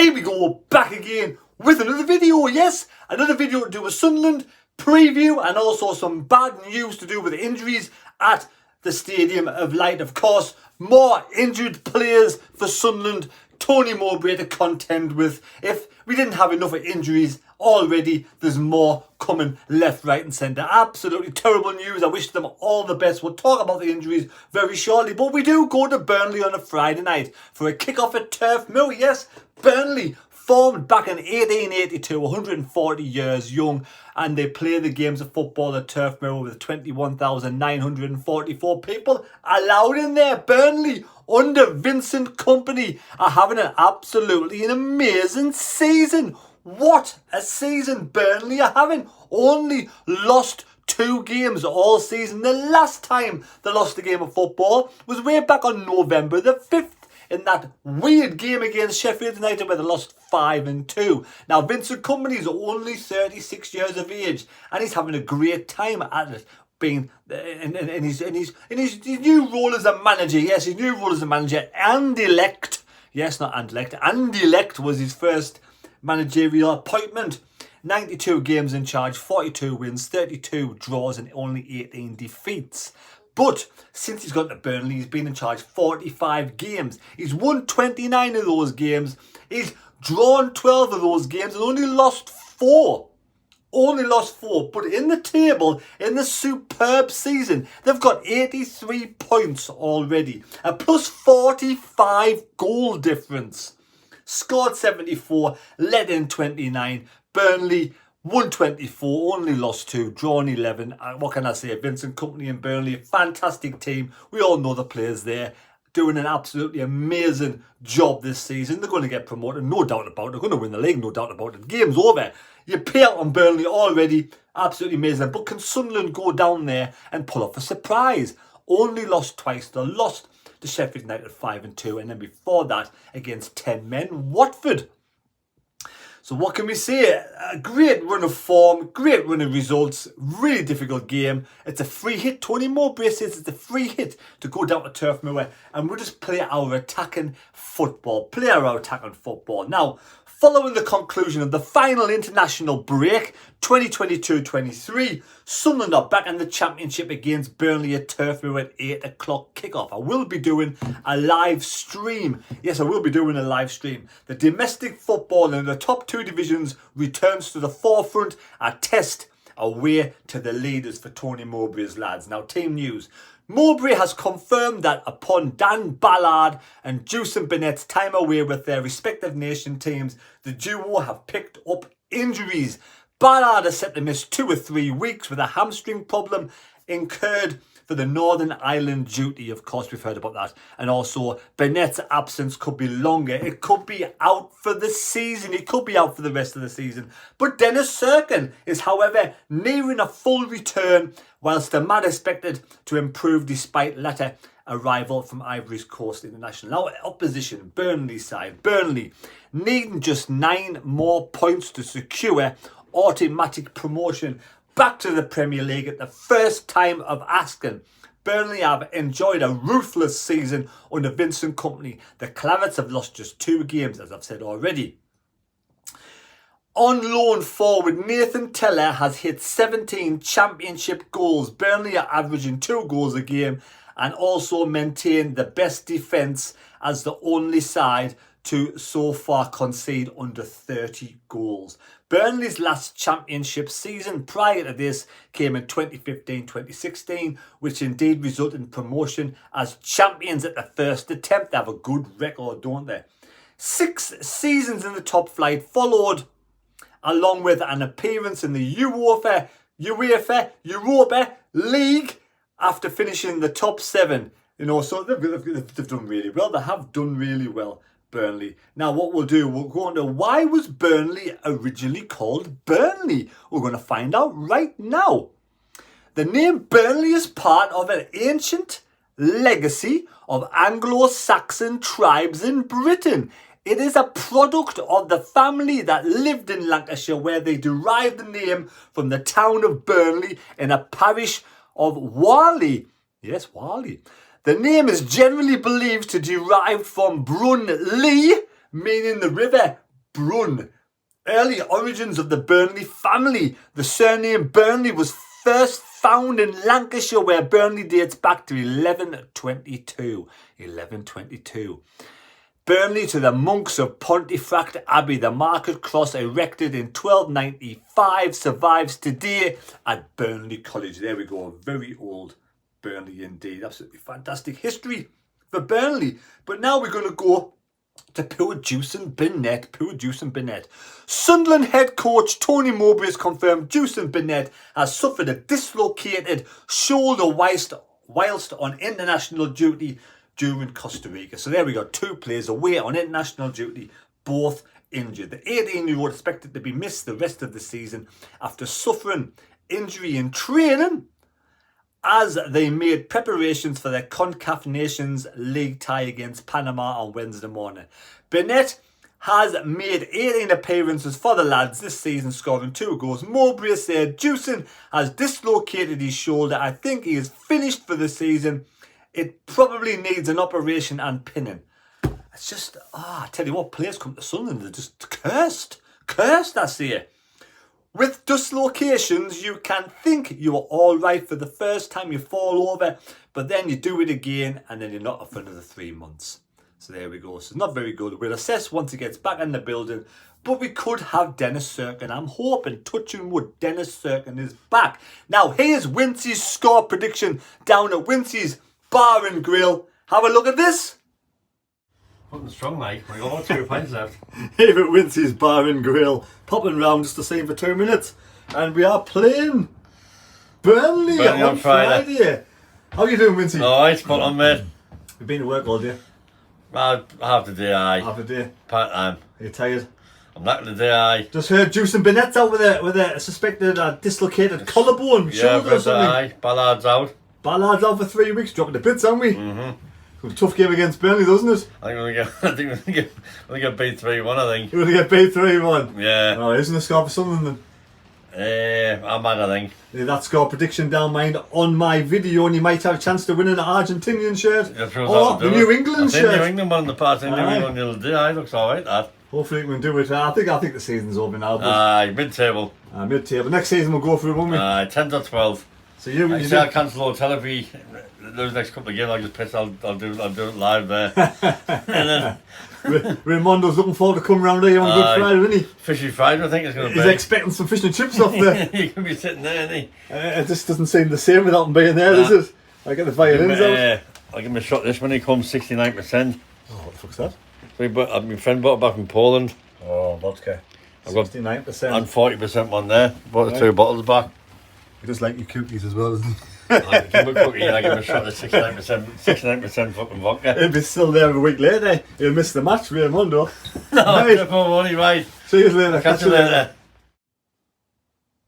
Here we go, back again with another video. Yes, another video to do with Sunderland preview and also some bad news to do with injuries at the Stadium of Light. Of course, more injured players for Sunderland. Tony Mowbray to contend with. If we didn't have enough injuries already, there's more coming left, right and centre. Absolutely terrible news. I wish them all the best. We'll talk about the injuries very shortly. But we do go to Burnley on a Friday night for a kick-off at Turf Moor. Yes, Burnley, formed back in 1882, 140 years young, and they play the games of football at Turf Moor with 21,944 people allowed in there. Burnley, under Vincent Kompany, are having an amazing season. What a season Burnley are having. Only lost 2 games all season. The last time they lost a game of football was way back on November the 5th. In that weird game against Sheffield United where they lost 5-2. Now, Vincent Kompany is only 36 years of age and he's having a great time at it, being in his new role as a manager. Yes, his new role as a manager and elect. Yes, not and elect. And elect was his first managerial appointment. 92 games in charge, 42 wins, 32 draws and only 18 defeats. But since he's gone to Burnley, he's been in charge 45 games. He's won 29 of those games. He's drawn 12 of those games and only lost 4. Only lost 4. But in the table, in the superb season, they've got 83 points already. A plus 45 goal difference. Scored 74, let in 29. Burnley 124, only lost 2, drawn 11. What can I say? Vincent Kompany and Burnley, a fantastic team. We all know the players there, doing an absolutely amazing job this season. They're going to get promoted, no doubt about it. They're going to win the league, no doubt about it. Game's over. You pay out on Burnley already, absolutely amazing. But can Sunderland go down there and pull off a surprise? Only lost twice. They lost to Sheffield United 5-2, and then before that against 10 men, Watford. So what can we say? A great run of form, great run of results, really difficult game. It's a free hit. Tony Mowbray says it's a free hit to go down to Turf Moor and we'll just play our attacking football. Now, following the conclusion of the final international break, 2022-23, Sunderland are back in the Championship against Burnley at Turf Moor at 8 o'clock kickoff. I will be doing a live stream. Yes, I will be doing a live stream. The domestic football in the top 2 divisions returns to the forefront. A test away to the leaders for Tony Mowbray's lads. Now, team news. Mowbray has confirmed that upon Dan Ballard and Juice Burnett's time away with their respective nation teams, the duo have picked up injuries. Ballard is set to miss 2 or 3 weeks with a hamstring problem incurred for the Northern Ireland duty. Of course, we've heard about that. And also, Burnett's absence could be longer. It could be out for the season. It could be out for the rest of the season. But Dennis Serkin is, however, nearing a full return, whilst the man expected to improve despite latter arrival from Ivory Coast International. Now, opposition, Burnley side. Burnley needing just 9 more points to secure automatic promotion back to the Premier League at the first time of asking. Burnley have enjoyed a ruthless season under Vincent Kompany. The Clarets have lost just 2 games, as I've said already. On loan forward, Nathan Teller has hit 17 Championship goals. Burnley are averaging 2 goals a game and also maintain the best defence as the only side to so far concede under 30 goals. Burnley's last Championship season prior to this came in 2015-2016, which indeed resulted in promotion as champions at the first attempt. They have a good record, don't they? 6 seasons in the top flight, followed along with an appearance in the UEFA Europa League after finishing the top 7. You know, so they've done really well. They have done really well, Burnley. Now, what we'll do, we'll go on to why was Burnley originally called Burnley? We're going to find out right now. The name Burnley is part of an ancient legacy of Anglo-Saxon tribes in Britain. It is a product of the family that lived in Lancashire, where they derived the name from the town of Burnley in a parish of Whalley. Yes, Whalley. The name is generally believed to derive from Brun Lee, meaning the river Brun. Early origins of the Burnley family. The surname Burnley was first found in Lancashire, where Burnley dates back to 1122. 1122. Burnley to the monks of Pontefract Abbey. The market cross erected in 1295 survives today at Burnley College. There we go, very old Burnley indeed. Absolutely fantastic history for Burnley. But now we're going to go to poor Juicin Burnett. Sunderland head coach Tony Mowbray has confirmed Juicin Burnett has suffered a dislocated shoulder whilst on international duty during Costa Rica. So there we go, 2 players away on international duty, both injured. The 18-year-old expected to be missed the rest of the season after suffering injury in training as they made preparations for their CONCACAF Nations League tie against Panama on Wednesday morning. Burnett has made 18 appearances for the lads this season, scoring 2 goals. Mowbray said Juicin has dislocated his shoulder. I think he is finished for the season. It probably needs an operation and pinning. It's just, I tell you what, players come to Sunderland, they're just cursed, I say. With dislocations, you can think you are all right for the first time you fall over, but then you do it again and then you're not up for another 3 months. So there we go. So not very good. We'll assess once he gets back in the building, but we could have Dennis Serkin. I'm hoping, touching wood, Dennis Serkin is back. Now, here's Wincy's score prediction down at Wincy's Bar and Grill. Have a look at this. Putting strong, mate. We got 2 pints left. Here at Wincy's Bar and Grill, popping round just the same for 2 minutes, and we are playing Burnley on Friday. How are you doing, Wincy? Alright, spot on, mate. You've been to work all day? Half the day, aye. Half a day. Part time. Are you tired? I'm knackered today, aye. Just heard Juicin Burnett's out with a suspected dislocated collarbone, shoulder or something. Aye. Ballard's out. Ballard's out for 3 weeks, dropping the bits, aren't we? It was a tough game against Burnley, doesn't it? I think we're gonna get beat 3-1. I think. We're gonna get beat 3-1. Yeah. Oh, isn't the score for Sunderland then? I'm mad, I think. Yeah, that score prediction down mind on my video, and you might have a chance to win an Argentinian shirt or the New England shirt. New England one in the past. New England the other day. Aye, looks alright. That. Hopefully we can do it. I think the season's over now. Aye, mid-table. Mid-table. Next season we'll go through it, won't we? 10 or 12. So you I'll cancel hotel if we those next couple of games. I'll just piss. I'll do it live there. And then Raimondo's looking forward to coming round here on Good Friday, isn't he? Fishy Friday, I think it's going to be. He's expecting some fish and chips off there. You can be sitting there, isn't he? It just doesn't seem the same without him being there, does it? I get the violins out. I'll give him a shot this when he comes 69%. Oh, what the fuck's that? So my friend bought it back from Poland. Oh, vodka. I've got 69%. And 40% one there. Bought the 2 bottles back. He does like your cookies as well, doesn't he? I give him a cookie and I give him a shot of 69% fucking vodka. He'll be still there a week later. He'll miss the match, Raimondo. No, right. Money, right. See you later. Catch you later.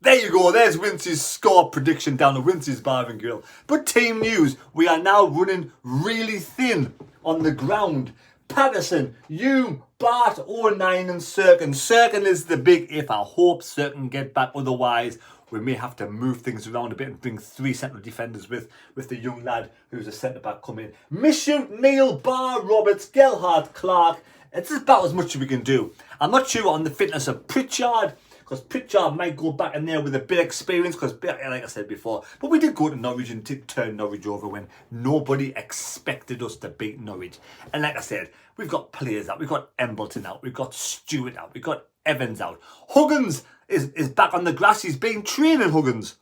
There you go, there's Wincy's score prediction down at Wincy's Bar and Grill. But team news, we are now running really thin on the ground. Patterson, Hume, Bart, 09 and Serkin. Serkin is the big if. I hope Serkin get back, otherwise we may have to move things around a bit and bring 3 central defenders with the young lad who's a centre-back coming. Mission, Neil, Barr, Roberts, Gelhardt, Clark. It's about as much as we can do. I'm not sure on the fitness of Pritchard, because Pritchard might go back in there with a bit of experience, because like I said before, but we did go to Norwich and did turn Norwich over when nobody expected us to beat Norwich. And like I said, we've got players out, we've got Embleton out, we've got Stewart out, we've got Evans out. Huggins is back on the grass. He's been training, Huggins,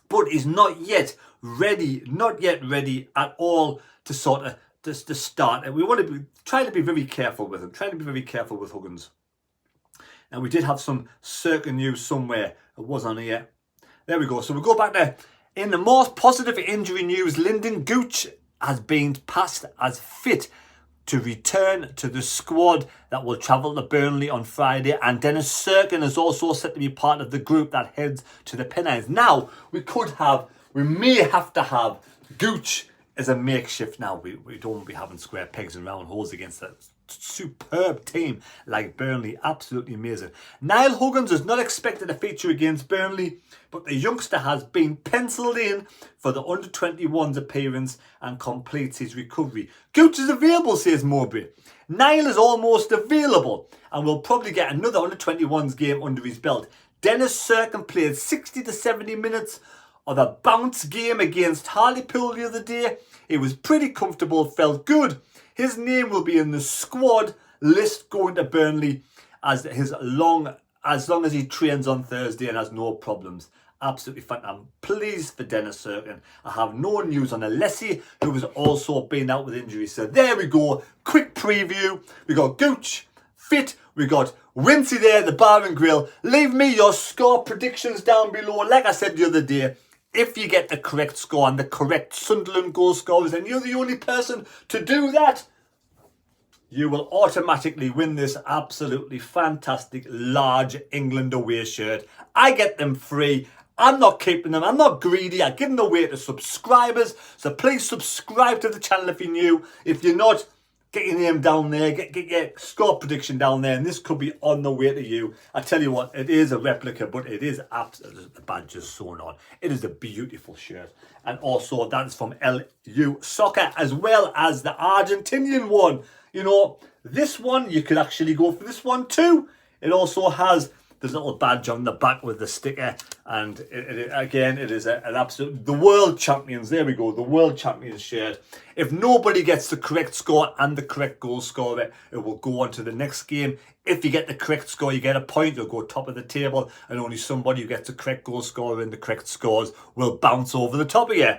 but he's not yet ready at all to sort of to start. And we want to be trying to be very careful with him, trying to be very careful with Huggins. Now, we did have some Serkin news somewhere. It was on here. There we go. So we go back there. In the most positive injury news, Lyndon Gooch has been passed as fit to return to the squad that will travel to Burnley on Friday. And Dennis Serkin is also set to be part of the group that heads to the Pennines. Now, we may have to have Gooch as a makeshift now. We don't want to be having square pegs and round holes against the superb team like Burnley. Absolutely amazing. Niall Huggins is not expected to feature against Burnley, but the youngster has been penciled in for the under-21s appearance and completes his recovery. Gooch is available, says Mowbray. Niall is almost available and will probably get another under-21s game under his belt. Dennis Serkin played 60 to 70 minutes of a bounce game against Hartlepool the other day. He was pretty comfortable, felt good. His name will be in the squad list going to Burnley as long as he trains on Thursday and has no problems. Absolutely fine. I'm pleased for Dennis Serkin. I have no news on Alessi, who has also been out with injury. So there we go. Quick preview. We got Gooch fit. We got Wincy there at the bar and grill. Leave me your score predictions down below. Like I said the other day, if you get the correct score and the correct Sunderland goal scorers, and you're the only person to do that, you will automatically win this absolutely fantastic large England away shirt. I get them free. I'm not keeping them. I'm not greedy. I give them away to subscribers. So please subscribe to the channel if you're new. If you're not, get your name down there. Get your score prediction down there. And this could be on the way to you. I tell you what, it is a replica, but it is absolutely, the badge is sewn on. It is a beautiful shirt. And also that is from LU Soccer, as well as the Argentinian one. You know, this one, you could actually go for this one too. It also has this little badge on the back with the sticker. And it is an absolute, the world champions. There we go, the world champions shirt. If nobody gets the correct score and the correct goal scorer, it will go on to the next game. If you get the correct score, you get a point. You'll go top of the table. And only somebody who gets the correct goal scorer and the correct scores will bounce over the top of you.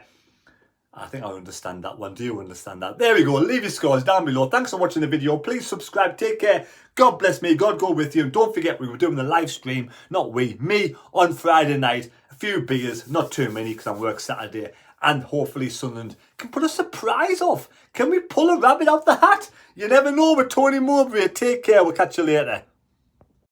I think I understand that one. Do you understand that? There we go. Leave your scores down below. Thanks for watching the video. Please subscribe. Take care. God bless me. God go with you. And don't forget, we were doing the live stream, me, on Friday night. A few beers, not too many because I work Saturday. And hopefully Sunderland can put a surprise off. Can we pull a rabbit out the hat? You never know with Tony Mowbray. Take care. We'll catch you later.